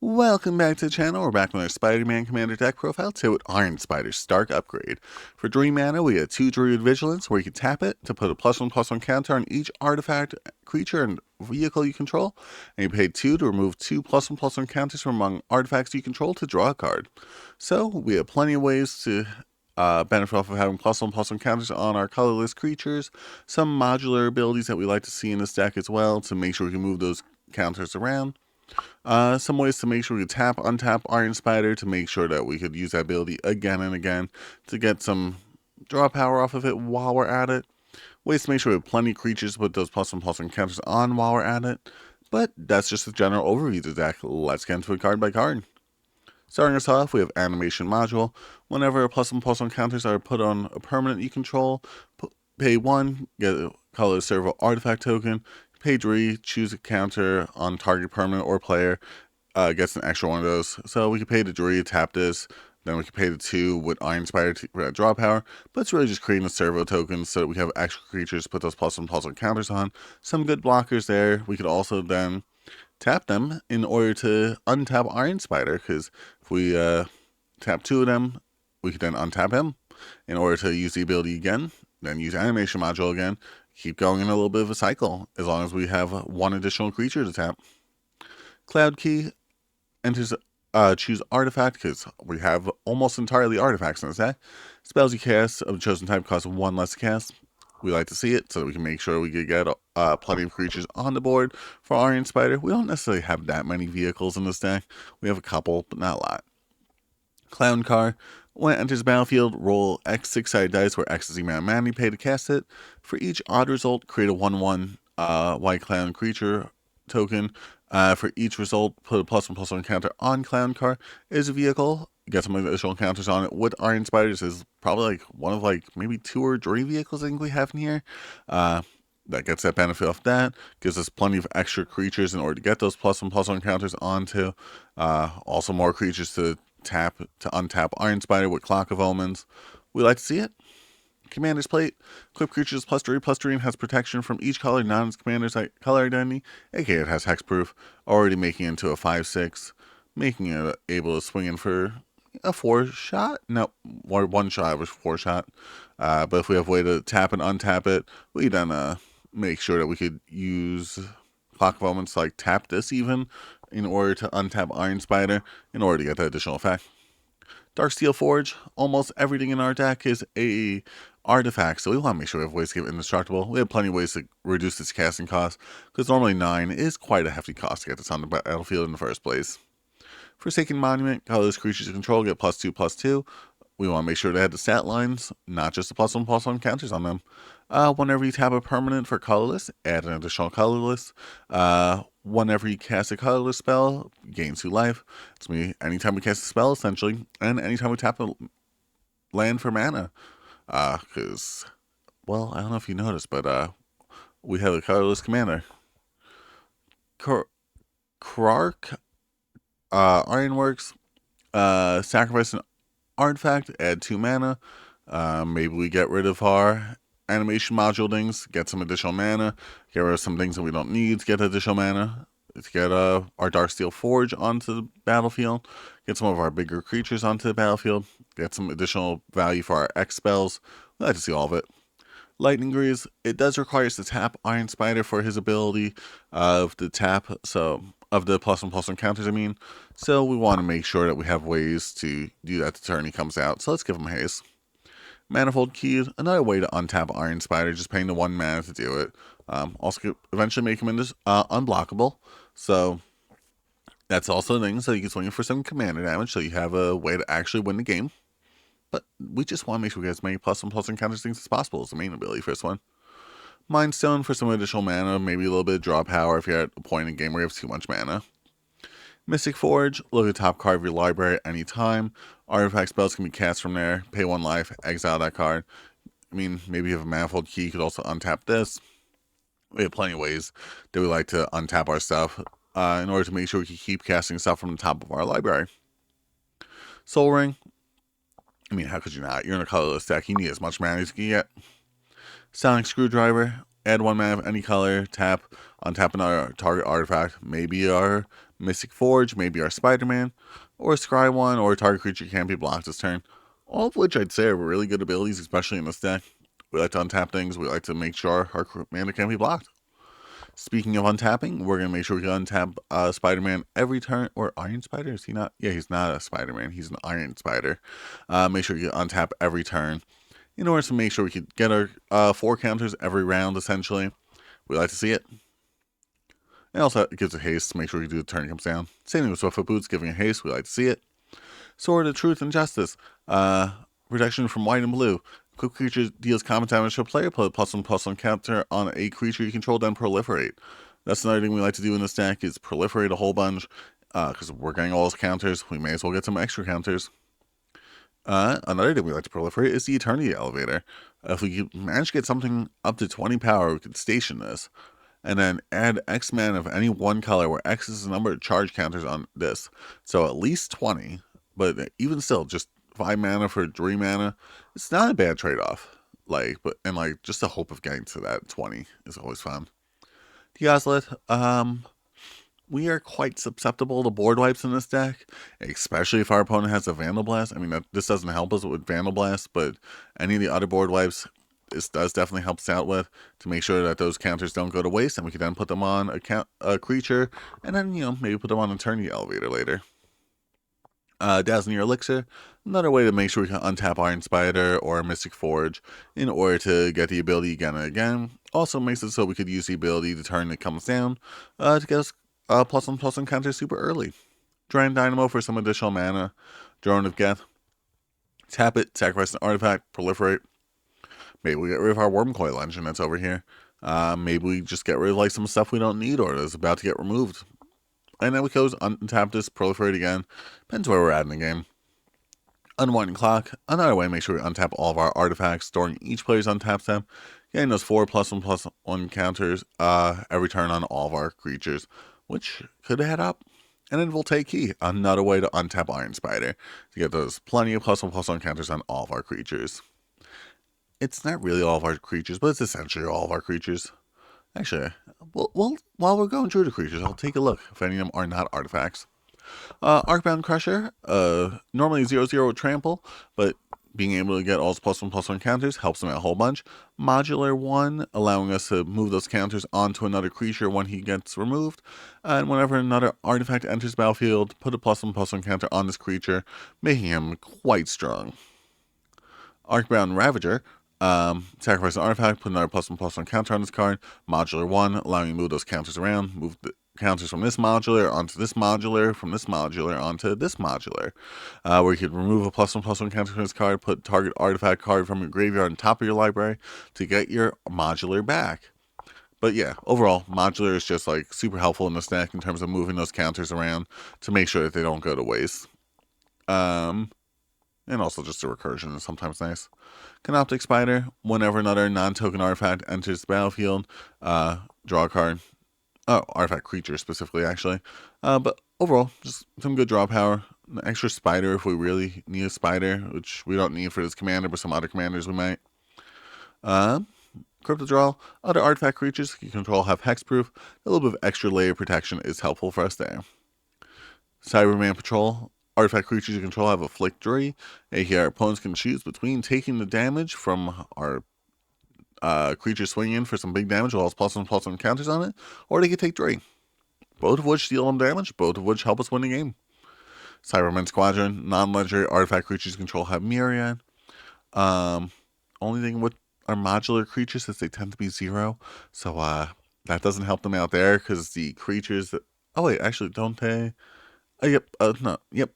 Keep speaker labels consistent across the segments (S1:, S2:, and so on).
S1: Welcome back to the channel. We're back with our Spider-Man Commander deck profile today with Iron Spider Stark Upgrade. For Dream Mana, we have 2 Druid Vigilance where you can tap it to put a +1/+1 counter on each artifact, creature, and vehicle you control. And you pay 2 to remove 2 +1/+1 counters from among artifacts you control to draw a card. So we have plenty of ways to benefit off of having +1/+1 counters on our colorless creatures. Some modular abilities that we like to see in this deck as well to make sure we can move those counters around. Some ways to make sure we could tap, untap Iron Spider to make sure that we could use that ability again and again to get some draw power off of it while we're at it. Ways to make sure we have plenty of creatures to put those +1/+1 counters on while we're at it. But that's just a general overview of the deck. Let's get into it card by card. Starting us off, we have Animation Module. Whenever +1/+1 counters are put on a permanent you control, pay 1, get a colorless servo artifact token. Pay 3, choose a counter on target permanent or player, gets an extra one of those. So we could pay the 3, tap this, then we could pay the 2 with Iron Spider for draw power, but it's really just creating a servo token so that we have extra creatures to put those +1/+1 counters on. Some good blockers there. We could also then tap them in order to untap Iron Spider, because if we tap 2 of them, we could then untap him in order to use the ability again, then use Animation Module again. Keep going in a little bit of a cycle as long as we have 1 additional creature to tap. Cloud Key enters choose artifact because we have almost entirely artifacts in this deck. Spells you cast of the chosen type cost 1 less to cast. We like to see it so that we can make sure we can get plenty of creatures on the board for Iron Spider. We don't necessarily have that many vehicles in this deck. We have a couple, but not a lot. Clown Car. When it enters the battlefield, roll X 6-sided dice where X is the amount of mana you pay to cast it. For each odd result, create a 1/1 white clown creature token. For each result, put a +1/+1 counter on Clown Car. Is a vehicle, get some additional counters on it. With Iron Spiders is probably like one of maybe 2 or 3 vehicles I think we have in here. That gets that benefit off that. Gives us plenty of extra creatures in order to get those +1/+1 counters onto. Also more creatures to tap to untap Iron Spider with Clock of Omens. We like to see it. Commander's Plate. Equip creatures +3/+3 and has protection from each color, not its commander's color identity. aka it has hexproof, already making it into a 5/6, making it able to swing in for a 4-shot. No, 1 shot was 4-shot. But if we have a way to tap and untap it, we then make sure that we could use Clock of Omens to tap this even in order to untap Iron Spider in order to get that additional effect. Darksteel Forge. Almost everything in our deck is a artifact, so we want to make sure we have ways to give it indestructible. We have plenty of ways to reduce its casting cost, because normally 9 is quite a hefty cost to get this on the battlefield in the first place. Forsaken Monument. Colorless creatures you control get +2/+2. We want to make sure they have the stat lines, not just the +1/+1 counters on them. Whenever you tap a permanent for colorless, add an additional colorless. Whenever you cast a colorless spell, gain 2 life. It's me anytime we cast a spell, essentially, and anytime we tap a land for mana. Because, well, I don't know if you noticed, but we have a colorless commander. Krark, Ironworks, sacrifice an artifact, add 2 mana. Maybe we get rid of our animation module things, get some additional mana, get rid of some things that we don't need to get additional mana. Let's get our Darksteel Forge onto the battlefield, get some of our bigger creatures onto the battlefield, get some additional value for our X spells. We like to see all of it. Lightning Greaves. It does require us to tap Iron Spider for his ability of the tap, so of the +1/+1 counters, I mean. So we want to make sure that we have ways to do that the turn he comes out. So let's give him haste. Manifold Key, another way to untap Iron Spider, just paying the 1 mana to do it. Also could eventually make him unblockable. So that's also a thing, so you can swing for some commander damage, so you have a way to actually win the game. But we just want to make sure we get as many +1/+1 counters things as possible is the main ability for this one. Mind Stone for some additional mana, maybe a little bit of draw power if you're at a point in the game where you have too much mana. Mystic Forge, look at the top card of your library at any time. Artifact spells can be cast from there. Pay 1 life, exile that card. I mean, maybe you have a Manifold Key, you could also untap this. We have plenty of ways that we like to untap our stuff in order to make sure we can keep casting stuff from the top of our library. Soul Ring. I mean, how could you not? You're in a colorless deck. You need as much mana as you can get. Sonic Screwdriver. Add 1 mana of any color. Tap. Untap another target artifact. Maybe our Mystic Forge, maybe our Spider-Man, or Scry 1, or a target creature can't be blocked this turn. All of which I'd say are really good abilities, especially in this deck. We like to untap things, we like to make sure our mana can't be blocked. Speaking of untapping, we're going to make sure we can untap Spider-Man every turn. Or Iron Spider? Is he not? Yeah, he's not a Spider-Man. He's an Iron Spider. Make sure you untap every turn in order to make sure we can get our 4 counters every round, essentially. We like to see it. And also, it gives a haste to make sure we do the turn comes down. Same thing with Swiftfoot Boots, giving a haste. We like to see it. Sword of Truth and Justice. Protection from white and blue. Quick creature deals combat damage to a player, put a +1/+1 counter on a creature you control, then proliferate. That's another thing we like to do in this deck, is proliferate a whole bunch, because we're getting all those counters. We may as well get some extra counters. Another thing we like to proliferate is the Eternity Elevator. If we manage to get something up to 20 power, we could station this, and then add X mana of any one color, where X is the number of charge counters on this. So at least 20, but even still, just 5 mana for 3 mana, it's not a bad trade-off. Just the hope of getting to that 20 is always fun. The Ozlet, we are quite susceptible to board wipes in this deck, especially if our opponent has a Vandal Blast. I mean, this doesn't help us with Vandal Blast, but any of the other board wipes, this does definitely help us out with, to make sure that those counters don't go to waste, and we can then put them on a creature, and then, maybe put them on Eternity Elevator later. Dazzling Elixir, another way to make sure we can untap Iron Spider or Mystic Forge in order to get the ability again and again. Also makes it so we could use the ability the turn it comes down to get us +1/+1 counters super early. Drain Dynamo for some additional mana. Drone of Geth. Tap it, sacrifice an artifact, proliferate. Maybe we get rid of our Wormcoil engine that's over here. Maybe we just get rid of some stuff we don't need or is about to get removed. And then we goes untap this, proliferate again. Depends where we're at in the game. Unwinding Clock, another way to make sure we untap all of our artifacts, storing each player's untapped them, getting those 4 +1/+1 counters every turn on all of our creatures, which could add up. And then Voltaic Key, another way to untap Iron Spider, to get those plenty of +1/+1 counters on all of our creatures. It's not really all of our creatures, but it's essentially all of our creatures. Actually, well, while we're going through the creatures, I'll take a look if any of them are not artifacts. Arcbound Crusher, normally 0/0 with trample, but being able to get all those +1/+1 counters helps them out a whole bunch. Modular 1, allowing us to move those counters onto another creature when he gets removed. And whenever another artifact enters the battlefield, put a +1/+1 counter on this creature, making him quite strong. Arcbound Ravager, sacrifice an artifact, put another +1/+1 counter on this card. Modular 1, allowing you to move those counters around. Move the counters from this modular onto this modular, from this modular onto this modular. Where you could remove a +1/+1 counter from this card, put target artifact card from your graveyard on top of your library to get your modular back. But yeah, overall, modular is just super helpful in this deck in terms of moving those counters around to make sure that they don't go to waste. And also just the recursion is sometimes nice. Canoptic Spider, whenever another non-token artifact enters the battlefield, draw a card. Oh, artifact creature specifically, actually. But overall, just some good draw power. An extra spider if we really need a spider, which we don't need for this commander, but some other commanders we might. Crypto Draw, other artifact creatures you control have hexproof. A little bit of extra layer protection is helpful for us there. Cyberman Patrol, artifact creatures you control have Afflict Jury. Our opponents can choose between taking the damage from our creature swinging in for some big damage, while it's +1/+1 counters on it, or they can take Jury. Both of which deal them damage, both of which help us win the game. Cybermen Squadron, non-legendary artifact creatures you control have Myriad. Only thing with our modular creatures is they tend to be 0, so that doesn't help them out there, because the creatures that... Oh wait, actually, don't they... Yep.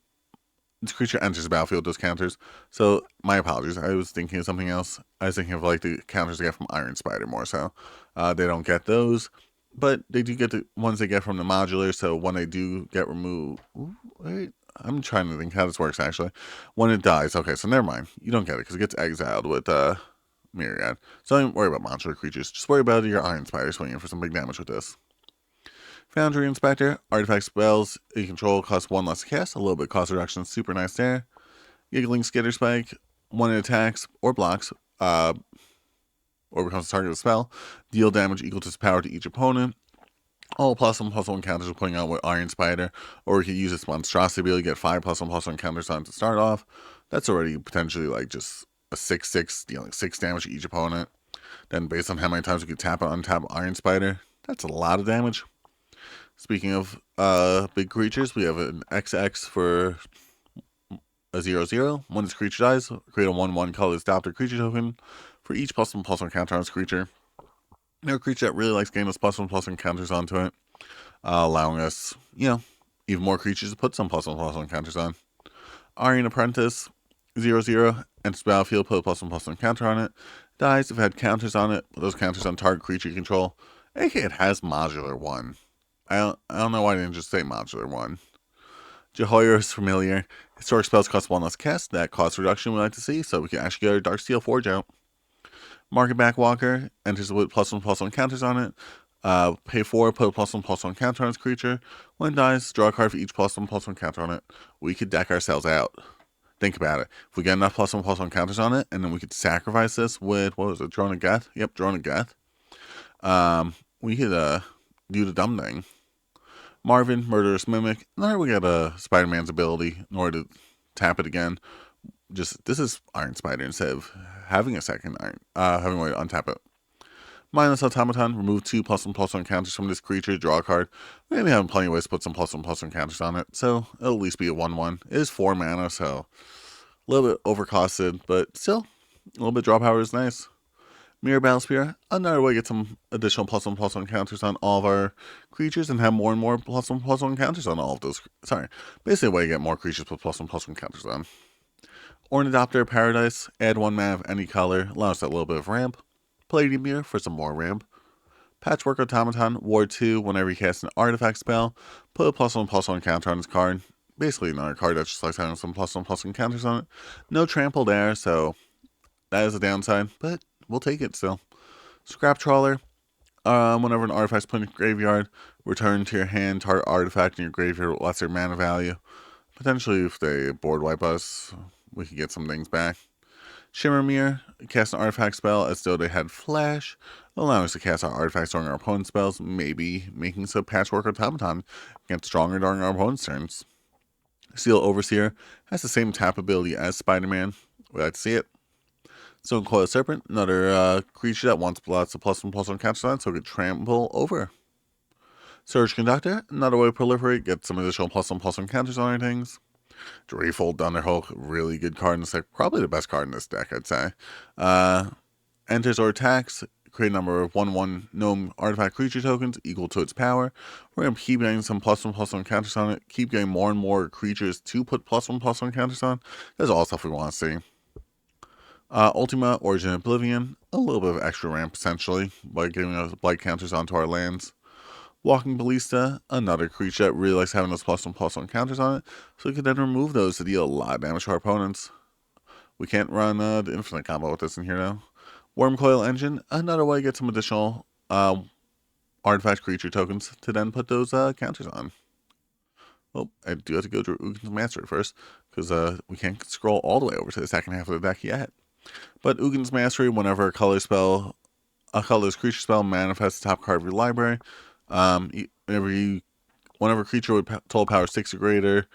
S1: This creature enters the battlefield, those counters. So, my apologies. I was thinking of something else. I was thinking of the counters they get from Iron Spider more so. They don't get those, but they do get the ones they get from the modular, so when they do get removed... Ooh, wait, I'm trying to think how this works, actually. When it dies, okay, so never mind. You don't get it, because it gets exiled with Myriad. So don't worry about modular creatures. Just worry about your Iron Spider swinging for some big damage with this. Foundry Inspector, artifact spells you control cost 1 less to cast, a little bit cost reduction, super nice there. Giggling Skitter Spike, when it attacks or blocks, or becomes the target of a spell, deal damage equal to its power to each opponent. all +1/+1 counters we're putting out with Iron Spider, or we could use its monstrosity ability to get 5 +1/+1 counters on to start off. That's already potentially like just a 6/6, dealing 6 damage to each opponent. Then based on how many times we could tap and untap Iron Spider, that's a lot of damage. Speaking of big creatures, we have an XX for a 0/0. When this creature dies, create a 1/1 colorless adopter creature token for each +1/+1 counter on this creature. Now, a creature that really likes getting those +1/+1 counters onto it, allowing us, even more creatures to put some +1/+1 counters on. Aryan Apprentice, 0/0, enters the battlefield, put a +1/+1 counter on it. Dies if it had counters on it, put those counters on target creature you control. aka it has Modular 1. I don't know why I didn't just say Modular 1. Jehoiar's Familiar. Historic spells cost 1 less cast. That cost reduction we like to see, so we can actually get our Darksteel Forge out. Market Backwalker enters with +1/+1 counters on it. Pay 4, put a +1/+1 counter on its creature. When it dies, draw a card for each +1/+1 counter on it. We could deck ourselves out. Think about it. If we get enough +1/+1 counters on it, and then we could sacrifice this with, what was it, Drone of Geth? Yep, Drone of Geth. We could do the dumb thing. Marvin, Murderous Mimic. Now we got Spider-Man's ability in order to tap it again. This is Iron Spider instead of having a second having a way to untap it. Mindless Automaton, remove 2 +1/+1 counters from this creature, draw a card. Maybe having plenty of ways to put some +1/+1 counters on it, so it'll at least be a 1/1. It is 4 mana, so a little bit overcosted, but still, a little bit draw power is nice. Mirror Battle Spear, another way to get some additional +1/+1 counters on all of our creatures and have more and more +1/+1 counters on all of those. Sorry, basically a way to get more creatures with +1/+1 counters on. Ornithopter Paradise, add 1 mana of any color, allows that little bit of ramp. Palladium Mirror for some more ramp. Patchwork Automaton, Ward 2, whenever you cast an artifact spell, put a +1/+1 counter on this card. Basically another card that just likes having some +1/+1 counters on it. No trample there, so that is a downside, but we'll take it still. Scrap Trawler, whenever an artifact's put in your graveyard, return to your hand target artifact in your graveyard with lesser mana value. Potentially, if they board wipe us, we can get some things back. Shimmer Mirror, cast an artifact spell as though they had flash, allowing us to cast our artifacts during our opponent's spells, maybe making so Patchwork Automaton gets stronger during our opponent's turns. Seal Overseer has the same tap ability as Spider-Man. We like to see it. Stone Coiled Serpent, another creature that wants lots of +1/+1 counters on, so it could trample over. Surge Conductor, another way to proliferate, get some additional +1/+1 counters on our things. Dreefold Dunderhulk, really good card in this deck, probably the best card in this deck, I'd say. Enters or attacks, create a number of 1/1 gnome artifact creature tokens equal to its power. We're going to keep getting some +1/+1 counters on it, keep getting more and more creatures to put +1/+1 counters on. That's all stuff we want to see. Ultima, Origin Oblivion, a little bit of extra ramp essentially by giving us blight counters onto our lands. Walking Ballista, another creature that really likes having those +1/+1 counters on it, so we can then remove those to deal a lot of damage to our opponents. We can't run the infinite combo with this in here though. Wormcoil Engine, another way to get some additional artifact creature tokens to then put those counters on. Well, I do have to go through Ugin's Mastery first, because we can't scroll all the way over to the second half of the deck yet. But Ugin's Mastery, whenever a colorless creature spell manifests the top card of your library, whenever a creature with total power 6 or greater,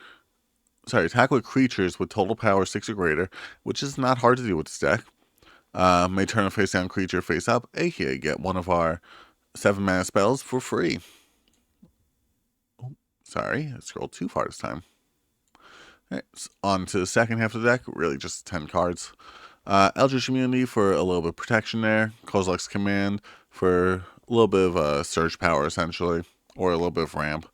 S1: attack with creatures with total power 6 or greater, which is not hard to do with this deck, may turn a face down creature face up, aka get one of our 7 mana spells for free. Sorry, I scrolled too far this time. Alright, on to the second half of the deck, really just 10 cards. Eldritch Immunity for a little bit of protection there. Kozilek's Command for a little bit of surge power, essentially, or a little bit of ramp.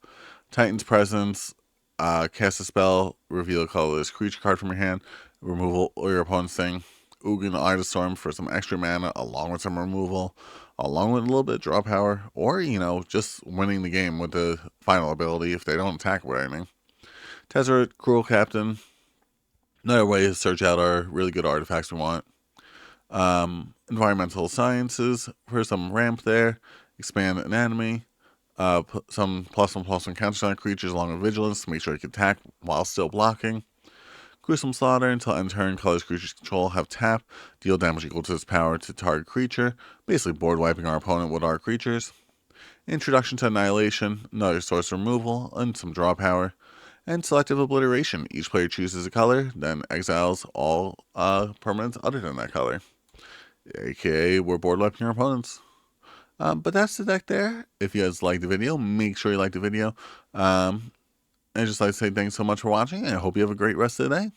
S1: Titan's Presence, cast a spell, reveal a colorless creature card from your hand, removal or your opponent's thing. Ugin Eye of Storm for some extra mana, along with some removal, along with a little bit of draw power, or, just winning the game with the final ability if they don't attack with anything. Tezzeret, Cruel Captain, another way to search out our really good artifacts we want. Environmental Sciences for some ramp there. Expand Anatomy. Put some +1/+1 counters on creatures along with Vigilance to make sure you can attack while still blocking. Gruesome Slaughter, until end turn, colors creatures control have tap, deal damage equal to its power to target creature, basically board wiping our opponent with our creatures. Introduction to Annihilation, another source removal, and some draw power. And Selective Obliteration, each player chooses a color, then exiles all permanents other than that color. AKA, we're board wiping your opponents. But that's the deck there. If you guys like the video, make sure you like the video. And just like to say thanks so much for watching, and I hope you have a great rest of the day.